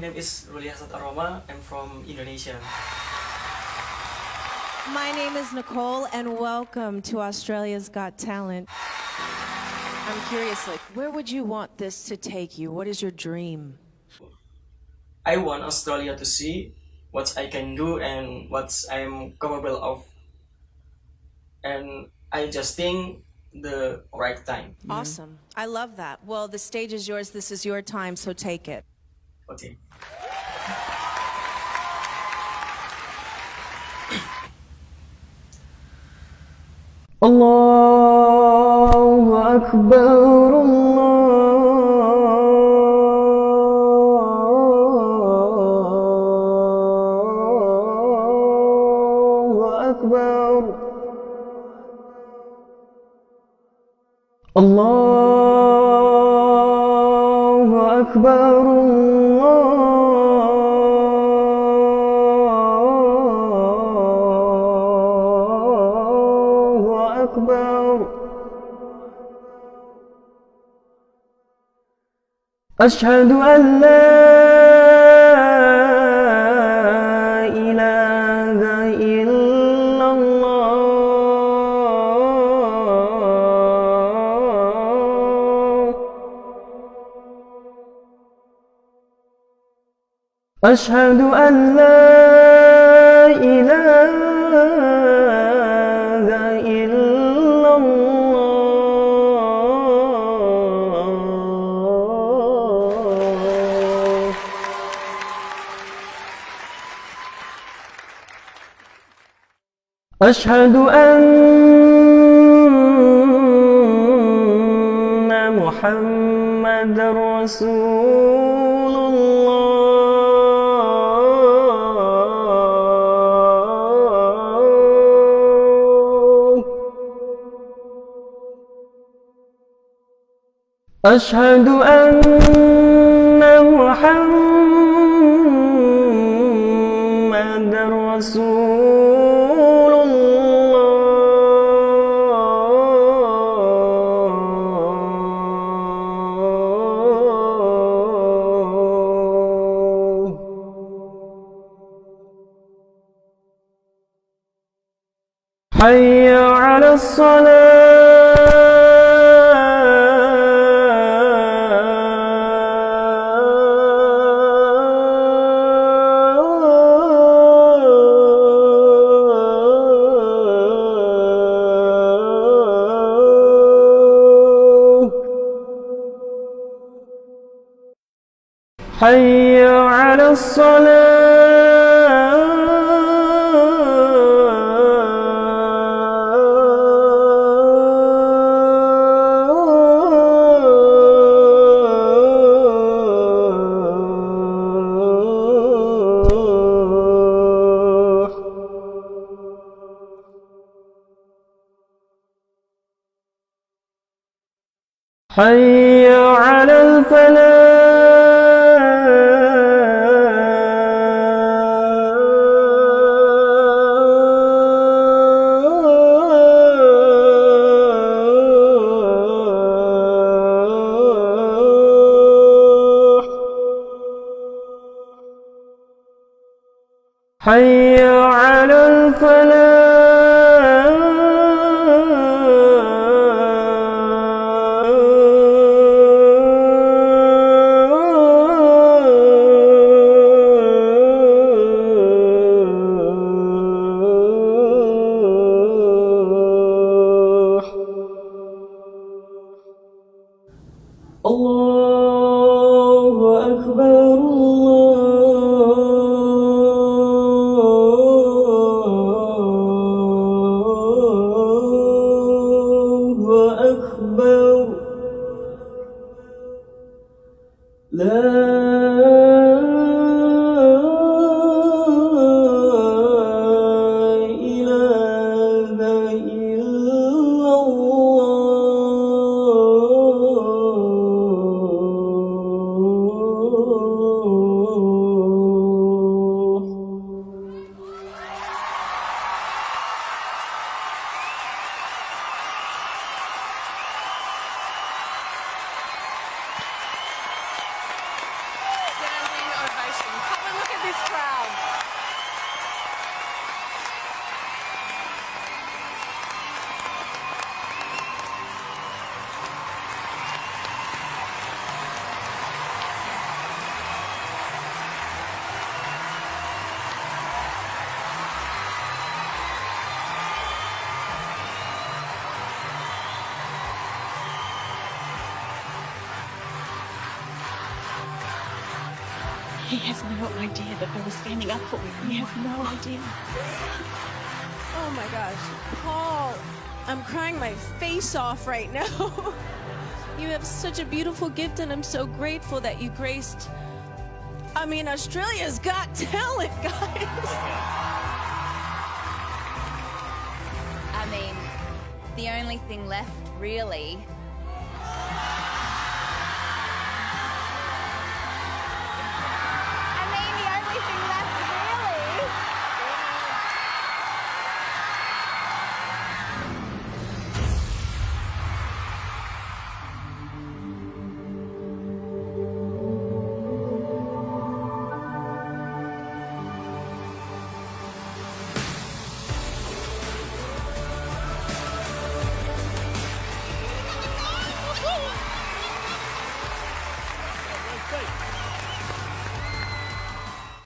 name is Ruliasat Aroma. I'm from Indonesia. My name is Nicole, and welcome to Australia's Got Talent. I'm curious, like, where would you want this to take you? What is your dream? I want Australia to see what I can do and what I'm capable of. And I just think the right time. Awesome. I love that. Well, the stage is yours. This is your time, so take it. Okay. Allahu Akbar, Allahu Akbar, Allahu Akbar, Allahu Akbar. أشهد أن لا إله إلا الله أشهد أن لا إله إلا الله أشهد أن محمدًا رسول الله أشهد أن محمدًا رسول الله حي على الصلاة حي على الصلاة حي على الفلاح حي على الفلاح الله أكبر الله He has no idea that they were standing up for me. He has no idea. Oh my gosh. Paul, I'm crying my face off right now. You have such a beautiful gift, and I'm so grateful that you graced. I mean, Australia's Got Talent, guys. I mean, the only thing left really